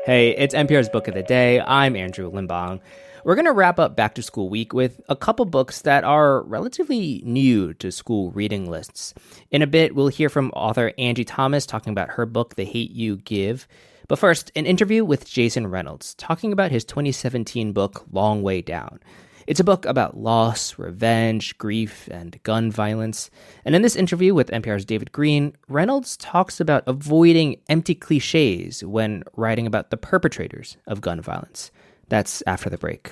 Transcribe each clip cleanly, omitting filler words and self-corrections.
Hey, it's NPR's Book of the Day. I'm Andrew Limbong. We're going to wrap up Back to School Week with a couple books that are relatively new to school reading lists. In a bit, we'll hear from author Angie Thomas talking about her book, The Hate You Give. But first, an interview with Jason Reynolds talking about his 2017 book, Long Way Down. It's a book about loss, revenge, grief, and gun violence. And in this interview with NPR's David Greene, Reynolds talks about avoiding empty cliches when writing about the perpetrators of gun violence. That's after the break.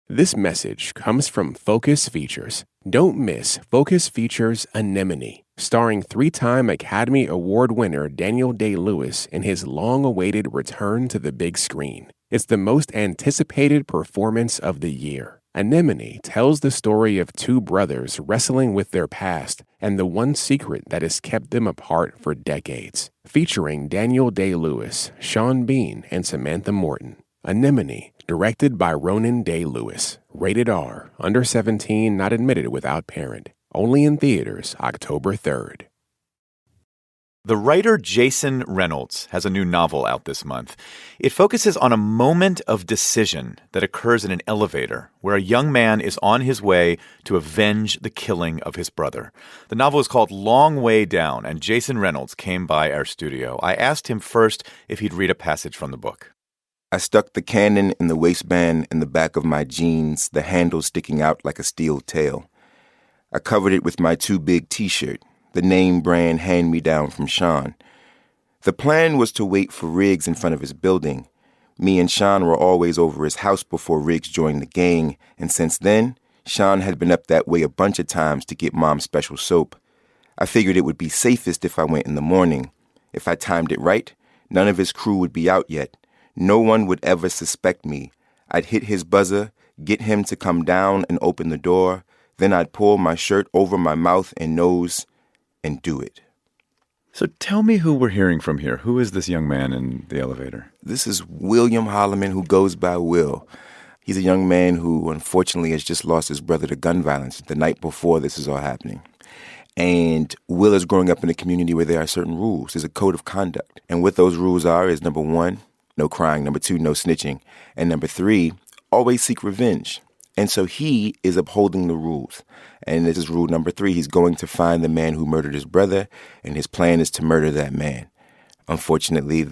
This message comes from Focus Features. Don't miss Focus Features Anemone, starring three-time Academy Award winner Daniel Day-Lewis in his long-awaited return to the big screen. It's the most anticipated performance of the year. Anemone tells the story of two brothers wrestling with their past and the one secret that has kept them apart for decades. Featuring Daniel Day-Lewis, Sean Bean, and Samantha Morton. Anemone, directed by Ronan Day-Lewis. Rated R, under 17, not admitted without parent. Only in theaters October 3rd. The writer Jason Reynolds has a new novel out this month. It focuses on a moment of decision that occurs in an elevator where a young man is on his way to avenge the killing of his brother. The novel is called Long Way Down, and Jason Reynolds came by our studio. I asked him first if he'd read a passage from the book. I stuck the cannon in the waistband in the back of my jeans, the handle sticking out like a steel tail. I covered it with my too big t-shirt, the name brand hand-me-down from Sean. The plan was to wait for Riggs in front of his building. Me and Sean were always over his house before Riggs joined the gang, and since then, Sean had been up that way a bunch of times to get Mom's special soap. I figured it would be safest if I went in the morning. If I timed it right, none of his crew would be out yet. No one would ever suspect me. I'd hit his buzzer, get him to come down and open the door, then I'd pull my shirt over my mouth and nose and do it. So tell me who we're hearing from here. Who is this young man in the elevator? This is William Holloman, who goes by Will. He's a young man who unfortunately has just lost his brother to gun violence the night before this is all happening. And Will is growing up in a community where there are certain rules. There's a code of conduct. And what those rules are is, number one, no crying. Number two, no snitching. And number three, always seek revenge. And so he is upholding the rules. And this is rule number three. He's going to find the man who murdered his brother, and his plan is to murder that man. Unfortunately,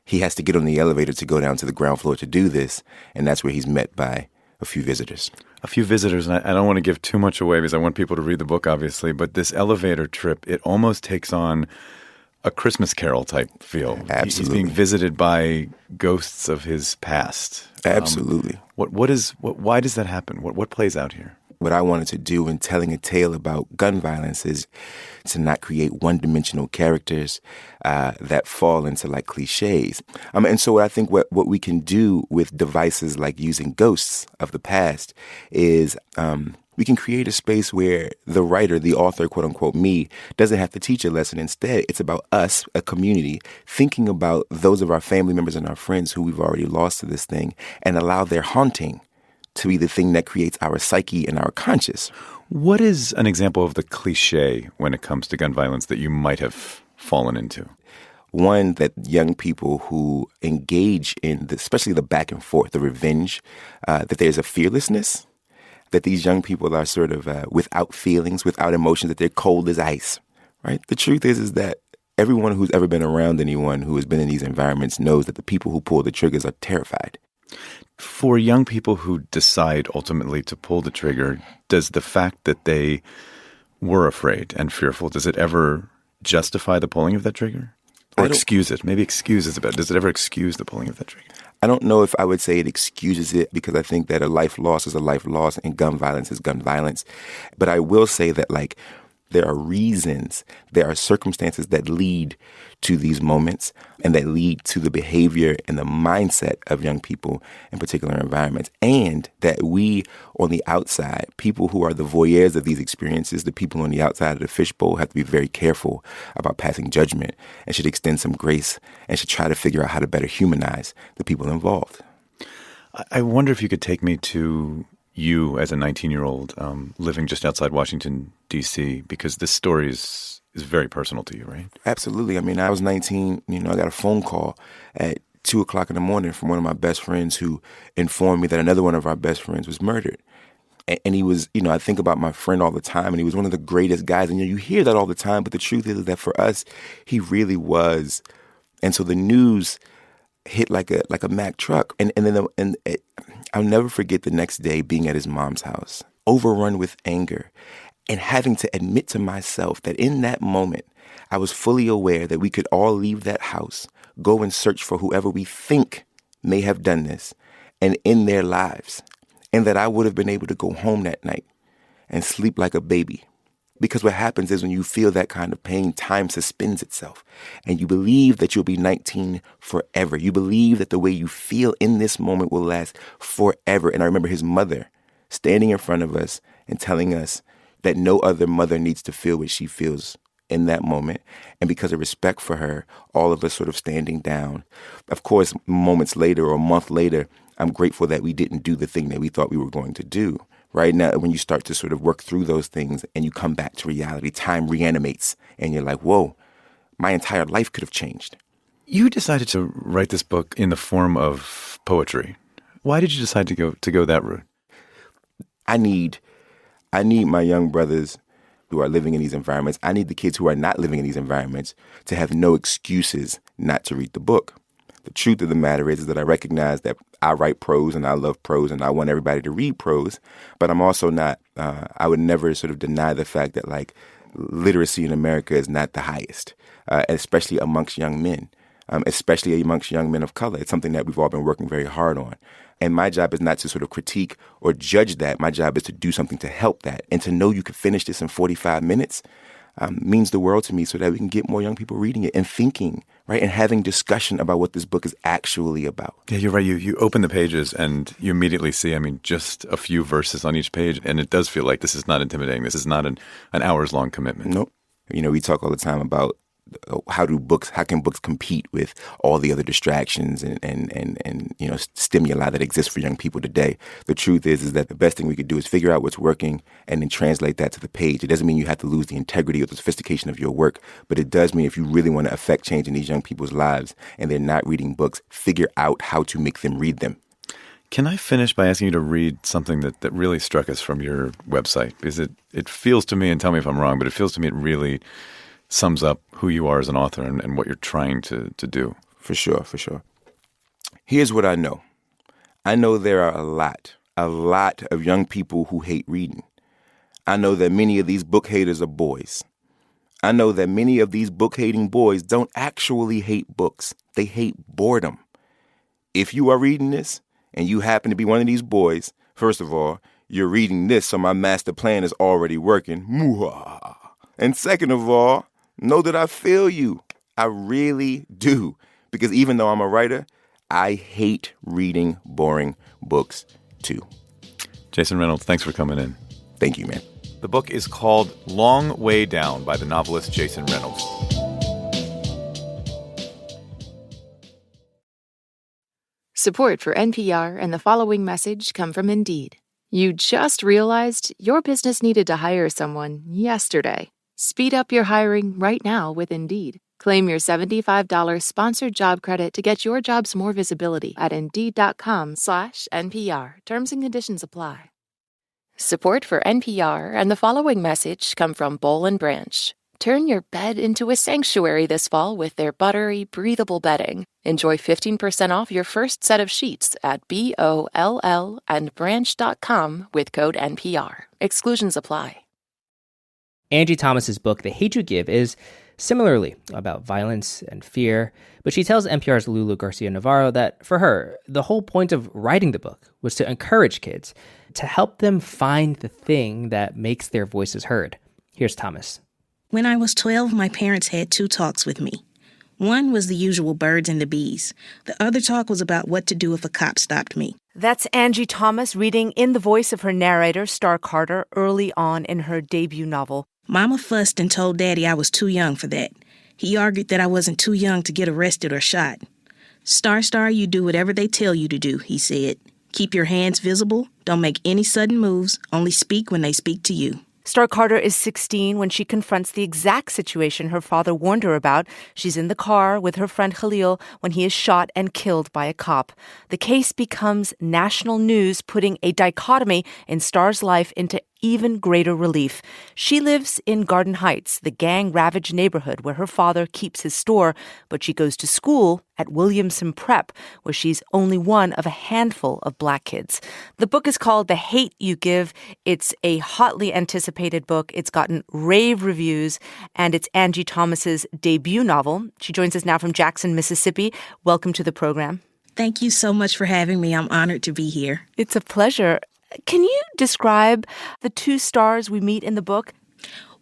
he has to get on the elevator to go down to the ground floor to do this, and that's where he's met by a few visitors. A few visitors, and I don't want to give too much away because I want people to read the book, obviously, but this elevator trip, it almost takes on a Christmas Carol type feel. Absolutely. He's being visited by ghosts of his past. Absolutely. Why does that happen? What plays out here? What I wanted to do in telling a tale about gun violence is to not create one-dimensional characters that fall into like cliches. And so I think what we can do with devices like using ghosts of the past is we can create a space where the writer, the author, quote unquote, me, doesn't have to teach a lesson. Instead, it's about us, a community, thinking about those of our family members and our friends who we've already lost to this thing and allow their haunting to be the thing that creates our psyche and our conscious. What is an example of the cliche when it comes to gun violence that you might have fallen into? One, that young people who engage in, especially the back and forth, the revenge, that there's a fearlessness, that these young people are sort of without feelings, without emotions, that they're cold as ice, right? The truth is that everyone who's ever been around anyone who has been in these environments knows that the people who pull the triggers are terrified. For young people who decide ultimately to pull the trigger, does the fact that they were afraid and fearful, does it ever justify the pulling of that trigger? Or excuse it? Maybe excuse is about. Does it ever excuse the pulling of that trigger? I don't know if I would say it excuses it, because I think that a life loss is a life loss and gun violence is gun violence. But I will say that, like, there are reasons, there are circumstances that lead to these moments and that lead to the behavior and the mindset of young people in particular environments. And that we on the outside, people who are the voyeurs of these experiences, the people on the outside of the fishbowl, have to be very careful about passing judgment and should extend some grace and should try to figure out how to better humanize the people involved. I wonder if you could take me to you as a 19-year-old living just outside Washington, D.C., because this story is is very personal to you, right? Absolutely. I mean, I was 19, I got a phone call at 2 o'clock in the morning from one of my best friends who informed me that another one of our best friends was murdered. And he was, I think about my friend all the time, and he was one of the greatest guys. And you hear that all the time, but the truth is that for us, he really was. And so the news hit like a Mack truck. And I'll never forget the next day being at his mom's house, overrun with anger, and having to admit to myself that in that moment, I was fully aware that we could all leave that house, go and search for whoever we think may have done this, and end their lives. And that I would have been able to go home that night and sleep like a baby. Because what happens is when you feel that kind of pain, time suspends itself. And you believe that you'll be 19 forever. You believe that the way you feel in this moment will last forever. And I remember his mother standing in front of us and telling us that no other mother needs to feel what she feels in that moment. And because of respect for her, all of us sort of standing down. Of course, moments later or a month later, I'm grateful that we didn't do the thing that we thought we were going to do. Right now, when you start to sort of work through those things and you come back to reality, time reanimates and you're like, whoa, my entire life could have changed. You decided to write this book in the form of poetry. Why did you decide to go that route? I need my young brothers who are living in these environments. I need the kids who are not living in these environments to have no excuses not to read the book. The truth of the matter is that I recognize that I write prose and I love prose and I want everybody to read prose, but I'm also not, I would never sort of deny the fact that like literacy in America is not the highest, especially amongst young men, especially amongst young men of color. It's something that we've all been working very hard on. And my job is not to sort of critique or judge that. My job is to do something to help that. And to know you can finish this in 45 minutes means the world to me so that we can get more young people reading it and thinking, right, and having discussion about what this book is actually about. Yeah, you're right. You open the pages and you immediately see, just a few verses on each page, and it does feel like this is not intimidating. This is not an hours-long commitment. Nope. We talk all the time about how can books compete with all the other distractions and stimuli that exist for young people today. The truth is that the best thing we could do is figure out what's working and then translate that to the page. It doesn't mean you have to lose the integrity or the sophistication of your work, but it does mean if you really want to affect change in these young people's lives and they're not reading books, figure out how to make them read them. Can I finish by asking you to read something that really struck us from your website? Because it feels to me, and tell me if I'm wrong, but it feels to me it really sums up who you are as an author and what you're trying to do. For sure. Here's what I know. I know there are a lot of young people who hate reading. I know that many of these book haters are boys. I know that many of these book-hating boys don't actually hate books. They hate boredom. If you are reading this and you happen to be one of these boys, first of all, you're reading this, so my master plan is already working. Mwah. And second of all, know that I feel you. I really do. Because even though I'm a writer, I hate reading boring books too. Jason Reynolds, thanks for coming in. Thank you, man. The book is called Long Way Down by the novelist Jason Reynolds. Support for NPR and the following message come from Indeed. You just realized your business needed to hire someone yesterday. Speed up your hiring right now with Indeed. Claim your $75 sponsored job credit to get your jobs more visibility at Indeed.com/NPR. Terms and conditions apply. Support for NPR and the following message come from Boll & Branch. Turn your bed into a sanctuary this fall with their buttery, breathable bedding. Enjoy 15% off your first set of sheets at BOLLandbranch.com with code NPR. Exclusions apply. Angie Thomas's book, The Hate You Give, is similarly about violence and fear, but she tells NPR's Lulu Garcia-Navarro that for her, the whole point of writing the book was to encourage kids, to help them find the thing that makes their voices heard. Here's Thomas. When I was 12, my parents had 2 talks with me. One was the usual birds and the bees. The other talk was about what to do if a cop stopped me. That's Angie Thomas reading in the voice of her narrator, Star Carter, early on in her debut novel. Mama fussed and told Daddy I was too young for that. He argued that I wasn't too young to get arrested or shot. Star, you do whatever they tell you to do, he said. Keep your hands visible. Don't make any sudden moves. Only speak when they speak to you. Star Carter is 16 when she confronts the exact situation her father warned her about. She's in the car with her friend Khalil when he is shot and killed by a cop. The case becomes national news, putting a dichotomy in Star's life into even greater relief. She lives in Garden Heights, the gang-ravaged neighborhood where her father keeps his store, but she goes to school at Williamson Prep, where she's only one of a handful of black kids. The book is called The Hate You Give. It's a hotly anticipated book. It's gotten rave reviews, and it's Angie Thomas's debut novel. She joins us now from Jackson, Mississippi. Welcome to the program. Thank you so much for having me. I'm honored to be here. It's a pleasure. Can you describe the two stars we meet in the book?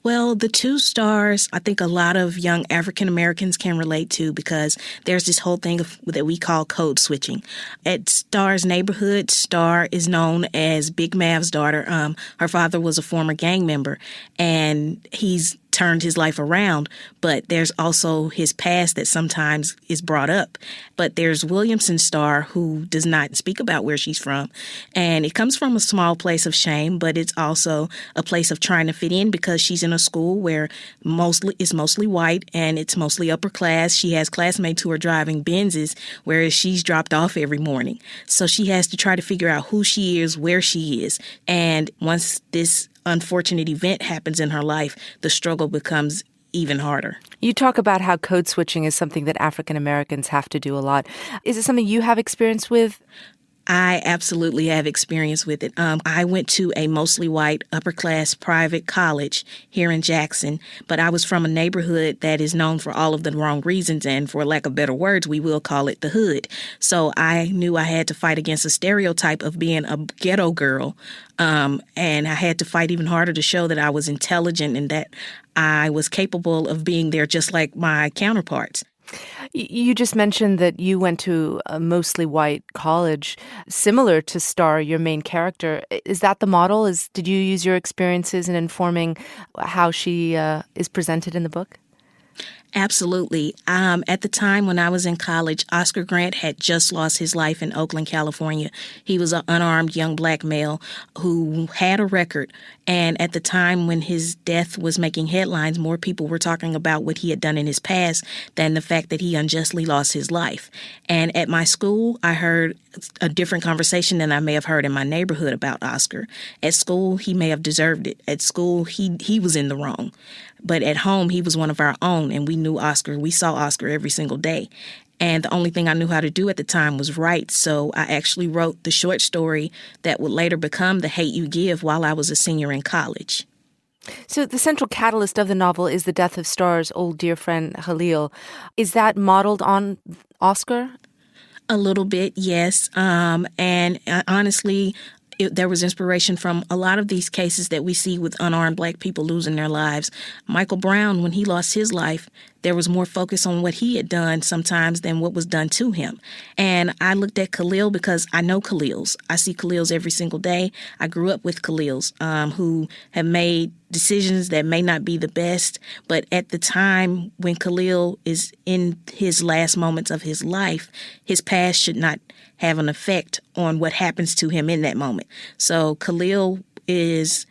Well, the two stars, I think a lot of young African Americans can relate to because there's this whole thing that we call code switching. At Star's neighborhood, Star is known as Big Mav's daughter. Her father was a former gang member, and he's turned his life around, but there's also his past that sometimes is brought up. But there's Williamson Star, who does not speak about where she's from, and it comes from a small place of shame, but it's also a place of trying to fit in because she's in a school where it's mostly white and it's mostly upper class. She has classmates who are driving Benzes, whereas she's dropped off every morning. So she has to try to figure out who she is, where she is, and once this unfortunate event happens in her life, the struggle becomes even harder. You talk about how code switching is something that African Americans have to do a lot. Is it something you have experience with? I absolutely have experience with it. I went to a mostly white, upper-class private college here in Jackson, but I was from a neighborhood that is known for all of the wrong reasons, and for lack of better words, we will call it the hood. So I knew I had to fight against a stereotype of being a ghetto girl, and I had to fight even harder to show that I was intelligent and that I was capable of being there just like my counterparts. You just mentioned that you went to a mostly white college, similar to Star, your main character. Is that the model? Did you use your experiences in informing how she is presented in the book? Absolutely. At the time when I was in college, Oscar Grant had just lost his life in Oakland, California. He was an unarmed young black male who had a record. And at the time when his death was making headlines, more people were talking about what he had done in his past than the fact that he unjustly lost his life. And at my school, I heard a different conversation than I may have heard in my neighborhood about Oscar. At school, he may have deserved it. At school, he was in the wrong. But at home, he was one of our own, and we knew Oscar. We saw Oscar every single day. And the only thing I knew how to do at the time was write. So I actually wrote the short story that would later become The Hate You Give while I was a senior in college. So the central catalyst of the novel is the death of Star's old dear friend, Khalil. Is that modeled on Oscar? A little bit, yes. And honestly, there was inspiration from a lot of these cases that we see with unarmed black people losing their lives. Michael Brown, when he lost his life, there was more focus on what he had done sometimes than what was done to him. And I looked at Khalil because I know Khalils. I see Khalils every single day. I grew up with Khalils who have made decisions that may not be the best. But at the time when Khalil is in his last moments of his life, his past should not have an effect on what happens to him in that moment. So Khalil is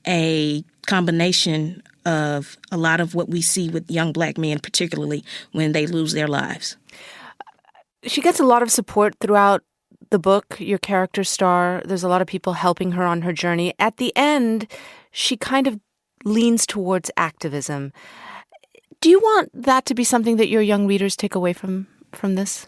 a combination of a lot of what we see with young black men, particularly when they lose their lives. She gets a lot of support throughout the book, your character Star. There's a lot of people helping her on her journey. At the end, she kind of leans towards activism. Do you want that to be something that your young readers take away from this?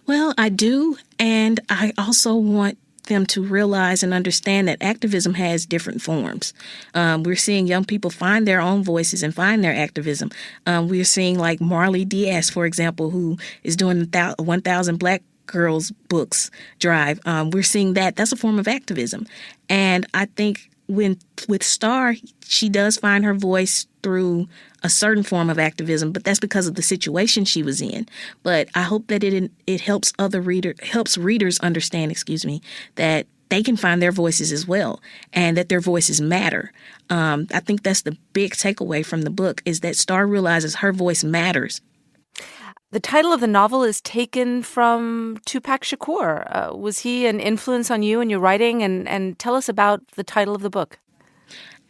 Well, I do, and I also want them to realize and understand that activism has different forms. We're seeing young people find their own voices and find their activism. We're seeing like Marley Diaz, for example, who is doing 1,000 Black Girls Books drive. We're seeing that. That's a form of activism. And I think with Star, she does find her voice through a certain form of activism, but that's because of the situation she was in. But I hope that it helps readers understand, that they can find their voices as well, and that their voices matter. I think that's the big takeaway from the book, is that Star realizes her voice matters. The title of the novel is taken from Tupac Shakur. Was he an influence on you in your writing? And tell us about the title of the book.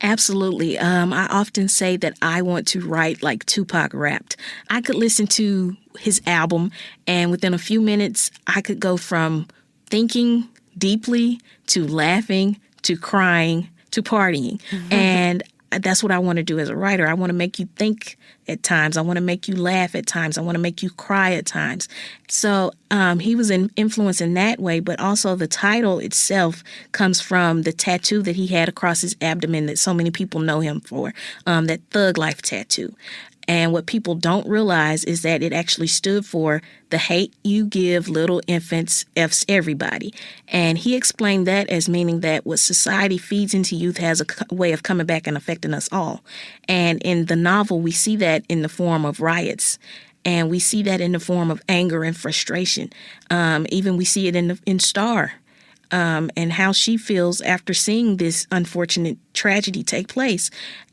Absolutely. I often say that I want to write like Tupac rapped. I could listen to his album, and within a few minutes, I could go from thinking deeply to laughing to crying to partying. And that's what I want to do as a writer. I want to make you think at times. I want to make you laugh at times. I want to make you cry at times. So he was an influence in that way, but also the title itself comes from the tattoo that he had across his abdomen that so many people know him for, that Thug Life tattoo. And what people don't realize is that it actually stood for the hate you give little infants F's everybody. And he explained that as meaning that what society feeds into youth has a way of coming back and affecting us all. And in the novel, we see that in the form of riots. And we see that in the form of anger and frustration. Even we see it in Star. And how she feels after seeing this unfortunate tragedy take place.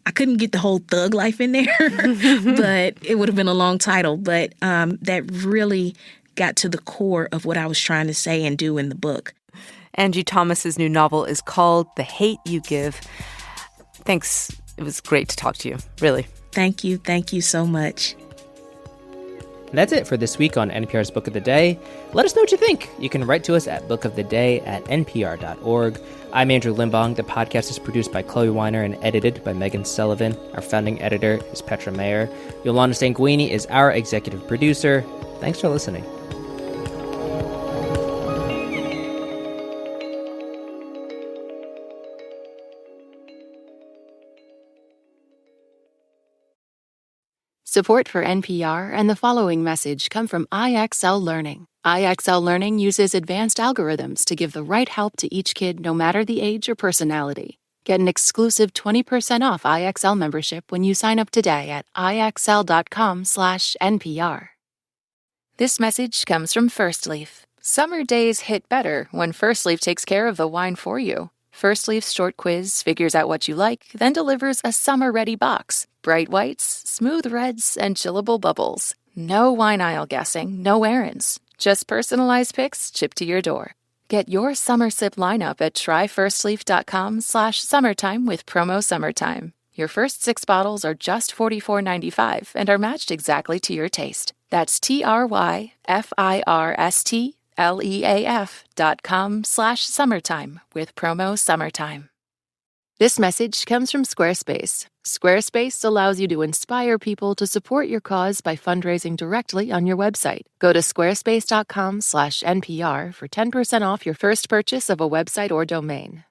I couldn't get the whole thug life in there, but it would have been a long title. But that really got to the core of what I was trying to say and do in the book. Angie Thomas's new novel is called The Hate You Give. Thanks. It was great to talk to you, really. Thank you. Thank you so much. And that's it for this week on NPR's Book of the Day. Let us know what you think. You can write to us at bookoftheday@npr.org. I'm Andrew Limbong. The podcast is produced by Chloe Weiner and edited by Megan Sullivan. Our founding editor is Petra Mayer. Yolanda St. Greene is our executive producer. Thanks for listening. Support for NPR and the following message come from IXL Learning. IXL Learning uses advanced algorithms to give the right help to each kid no matter the age or personality. Get an exclusive 20% off IXL membership when you sign up today at IXL.com/NPR. This message comes from First Leaf. Summer days hit better when First Leaf takes care of the wine for you. First Leaf's short quiz figures out what you like, then delivers a summer-ready box. Bright whites, smooth reds, and chillable bubbles. No wine aisle guessing, no errands. Just personalized picks shipped to your door. Get your summer sip lineup at tryfirstleaf.com/summertime with promo summertime. Your first 6 bottles are just $44.95 and are matched exactly to your taste. That's tryfirstleaf.com/summertime with promo summertime. This message comes from Squarespace. Squarespace allows you to inspire people to support your cause by fundraising directly on your website. Go to squarespace.com/NPR for 10% off your first purchase of a website or domain.